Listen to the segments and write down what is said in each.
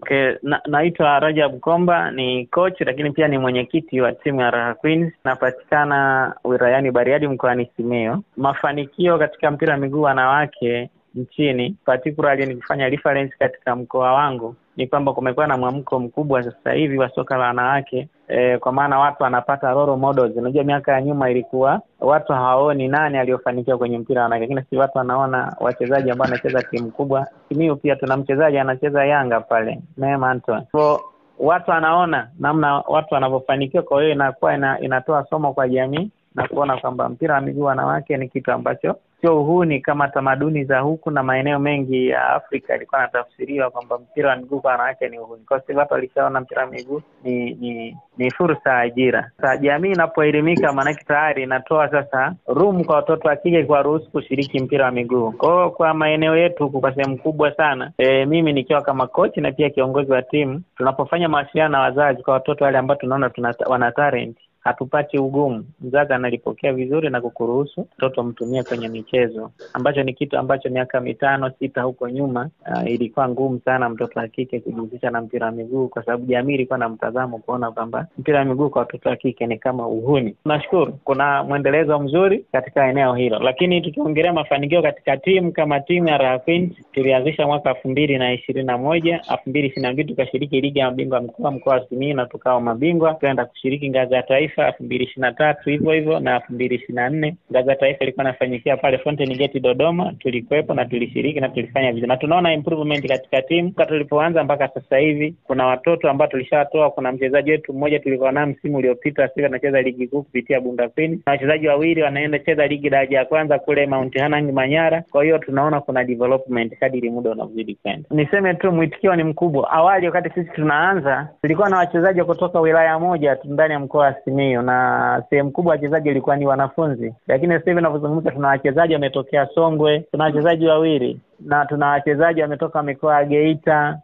Okay, naitwa Rajab Komba, ni coach lakini pia ni mwenyekiti wa timu ya Raha Queens. Napatikana wilayani Bariadi mkoani Simiyu. Mafanikio katika mpira wa miguu wanawake nchini, particularly nikifanya reference katika mkoa wangu, ni kwamba kumekuwa na mwamko mkubwa sasa hivi wa soka la wanawake, kwa maana watu wanapata role models. Unajua miaka ya nyuma ilikuwa watu hawaoni nani aliyofanikiwa kwenye mpira wa wanawake, lakini sisi watu wanaona wachezaji ambao wanacheza timu kubwa. Simiyu pia tuna mchezaji anacheza Yanga pale, Neema Anton. So watu wanaona namna watu wanavyofanikiwa, kwa hiyo inakuwa inatoa somo kwa jamii na kuona kwamba mpira wa miguu wanawake ni kitu ambacho sio uhuni kama tamaduni za huku na maeneo mengi ya Afrika ilikuwa inatafsiriwa kwamba mpira wa miguu kwa wanawake ni uhuni. Kwa sababu watu walishaona mpira wa miguu ni fursa ya ajira. Sasa jamii inapoelimika, maana tayari inatoa sasa room kwa watoto wa kike kwa ruhusu kushiriki mpira wa miguu. Kwa maeneo yetu huku kwa sehemu kubwa sana, mimi nikiwa kama coach na pia kiongozi wa timu, tunapofanya mawasiliano na wazazi kwa watoto wale ambao tunaona wana talent, hatupati ugumu. Mzazi analipokea vizuri na kukuruhusu mtoto mtumie kwenye michezo, ambacho ni kitu ambacho miaka 5-6 huko nyuma ilikuwa ngumu sana mtoto wa kike kujihusisha na mpira wa miguu, kwa sababu jamii ilikuwa na mtazamo kuona kwamba mpira wa miguu kwa watoto wa kike ni kama uhuni. Nashukuru kuna mwendelezo mzuri katika eneo hilo, lakini tukiongelea mafanikio katika timu kama timu ya Raha Queens, tulianzisha mwaka 2021, 2022 tukashiriki ligi ya mabingwa mkoa wa Simiyu na tukawa mabingwa. Tukaenda kushiriki ngazi ya taifa 2023 hivyo na 2024 ngazi ya taifa ilikuwa inafanyikia pale Fountain Gate Dodoma. Tulikuwepo na tulishiriki na tulifanya vizuri, na tunaona improvement katika timu kwa tulipoanza mpaka sasa hivi. Kuna watoto ambao tulishatoa. Kuna mchezaji wetu mmoja tulikuwa naye msimu uliopita, sasa anacheza ligi kuu kupitia Bunda Queens, na wachezaji wawili wanaenda cheza ligi daraja ya kwanza kule Mount Hanang Manyara. Kwa hiyo tunaona kuna development kadiri muda unavyozidi kwenda. Niseme tu mwitikio ni mkubwa. Awali wakati sisi tunaanza tulikuwa na wachezaji kutoka wilaya moja tu ndani ya mkoa wa Simiyu, na sehemu kubwa wachezaji walikuwa ni wanafunzi, lakini sasa hivi ninapozungumza tuna wachezaji wametokea Songwe, tuna wachezaji wawili, na tuna wachezaji wametoka mikoa ya Geita,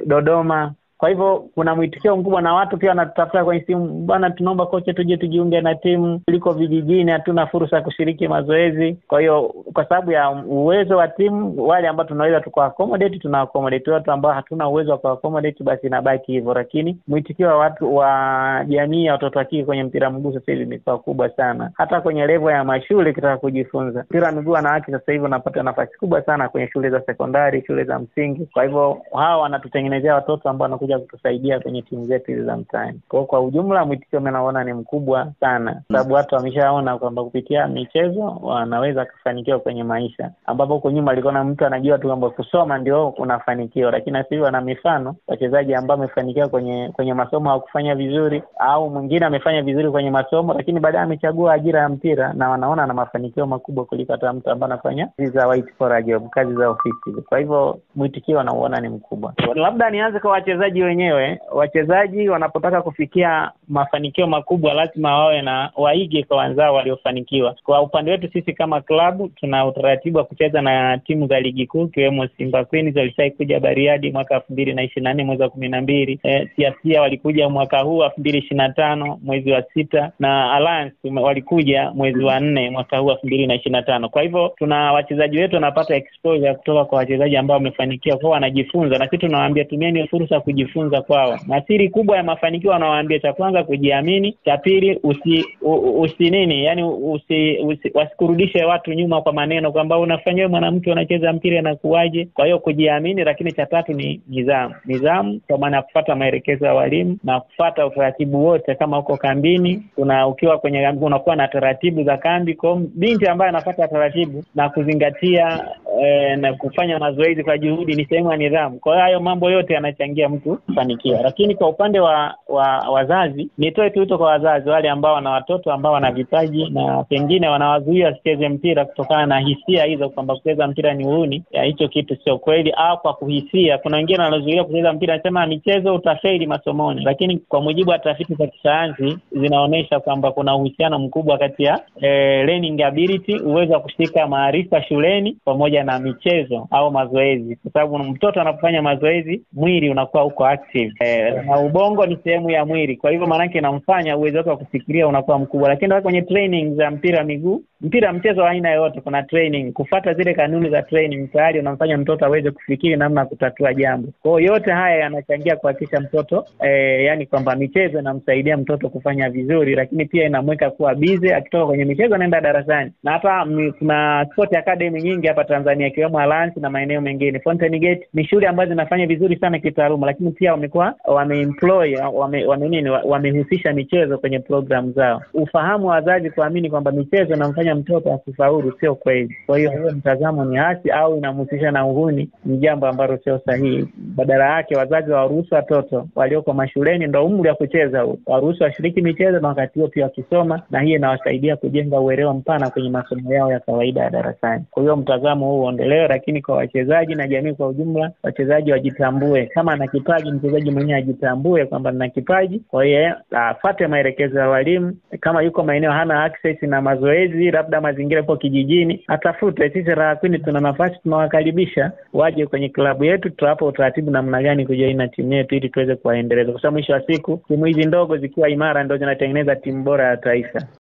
Dodoma. Kwa hivyo kuna mwitikio mkubwa, na watu pia wanatafuta kwenye simu, bwana tunaomba kocha tuje tujiunge na timu, tuliko vijijini hatuna fursa ya kushiriki mazoezi. Kwa hiyo kwa sababu ya uwezo wa timu, wale ambao tunaweza tukaaccommodate tunaaccommodate, watu ambao hatuna uwezo wa kuaccommodate basi inabaki hivyo. Lakini mwitikio wa watu wa jamii ya watoto wa kike kwenye mpira mguu sasa hivi ni kubwa sana. Hata kwenye level ya mashule kitaka kujifunza mpira mguu wanawake sasa hivi unapata nafasi kubwa sana kwenye shule za sekondari, shule za msingi. Kwa hivyo hawa wanatutengenezea watoto ambao kuja kutusaidia kwenye timu zetu za mtaani. Kwa ujumla mwitikio mimi naona ni mkubwa sana, sababu watu wameshaona kwamba kupitia michezo wanaweza kufanikiwa kwenye maisha, ambapo huko nyuma alikuwa na mtu anajua tu kwamba kusoma ndio unafanikiwa. Lakini sasa hivi wana mifano wachezaji ambao wamefanikiwa kwenye masomo au kufanya vizuri, au mwingine amefanya vizuri kwenye masomo lakini baadaye amechagua ajira ya mpira na wanaona na mafanikio makubwa kuliko hata mtu ambaye anafanya kazi za white collar job, kazi za ofisi. Kwa hivyo mwitikio wanaona ni mkubwa. Labda nianze kwa wachezaji wenyewe. Wachezaji wanapotaka kufikia mafanikio makubwa lazima wawe na waige kwa wenzao waliofanikiwa. Kwa upande wetu sisi kama klabu tuna utaratibu wa kucheza na timu za ligi kuu, kiwemo Simba Queens walishaikuja Bariadi mwaka 2024 mwezi wa 12, Siasia walikuja mwaka huu 2025 mwezi wa 6, na Alliance walikuja mwezi wa 4 mwaka huu 2025. Kwa hivyo tuna wachezaji wetu wanapata exposure kutoka kwa wachezaji ambao wamefanikiwa, kwa wanajifunza, na sisi tunawaambia tumieni fursa kujifunza kwao. Na siri kubwa ya mafanikio wanawaambia, cha kwanza kujiamini, cha pili wasikurudishe watu nyuma kwa maneno kwamba unafanya mwanamke anacheza mpira na kuaje. Kwa hiyo kujiamini, lakini cha tatu ni nidhamu kwa maana kufuata maelekezo ya walimu na kufuata utaratibu wote. Kama uko kambini, ukiwa kwenye kambi unakuwa na taratibu za kambi, kwa binti ambaye anafuata taratibu na kuzingatia na kufanya mazoezi kwa juhudi ni sehemu ya nidhamu. Kwa hiyo hayo mambo yote yanachangia mtu kufanikiwa. Lakini kwa upande wa wazazi, nitoe tu kwa wazazi wale ambao wana watoto ambao wana vipaji na pengine wanawazuia wasicheze mpira kutokana na hisia hizo kwamba kucheza mpira ni uhuni. Hicho kitu sio kweli, au kwa kuhisia. Kuna wengine wanazuia kucheza mpira anasema michezo utafeli masomoni, lakini kwa mujibu wa tafiti za kisayansi zinaonyesha kwamba kuna uhusiano mkubwa kati ya learning ability, uwezo wa kushika maarifa shuleni, pamoja na michezo au mazoezi. Kwa sababu mtoto anapofanya mazoezi mwili unakuwa uko active, na ubongo ni sehemu ya mwili. Kwa hivyo maana yake inamfanya uwezo wake wa kufikiria unakuwa mkubwa. Lakini kwenye training za mpira miguu, mchezo wa aina yote, kuna training, kufuata zile kanuni za training tayari unamfanya mtoto aweze kufikiri namna ya kutatua jambo. Kwa hiyo yote haya yanachangia kuhakikisha mtoto yani kwamba michezo inamsaidia mtoto kufanya vizuri, lakini pia inamweka kuwa busy. Akitoka kwenye michezo anaenda darasani. Na hapa kuna sport academy nyingi hapa Tanzania, ikiwemo Alliance na maeneo mengine. Fountain Gate ni shule ambazo zinafanya vizuri sana kitaaluma, lakini pia wamekuwa wamehusisha michezo kwenye program zao. Ufahamu wa wazazi kuamini kwamba michezo inamfanya mtoto asifaulu sio kweli. Kwa hiyo huo mtazamo ni hasi au inamhusisha na uhuni, ni jambo ambalo sio sahihi. Badala yake wazazi waruhusu watoto walioko mashuleni, ndio umri wa kucheza huu, waruhusu washiriki michezo na wakati huo pia wakisoma, na hii inawasaidia kujenga uelewa mpana kwenye masomo yao ya kawaida ya darasani. Kwa hiyo mtazamo huu uondelewe, lakini kwa wachezaji na jamii kwa ujumla, wachezaji wajitambue. Kama ana kipaji, mchezaji mwenyewe ajitambue kwamba ana kipaji. Kwa hiyo afuate maelekezo ya walimu. Kama yuko maeneo hana access na mazoezi, labda mazingira kwa kijijini, atafute. Sisi Raha Queen tuna nafasi, tunawakaribisha waje kwenye klabu yetu. Tutawapa utaratibu namna gani kujoin na timu yetu ili tuweze kuwaendeleza, kwa sababu mwisho wa siku timu hizi ndogo zikiwa imara ndio zinatengeneza timu bora ya taifa.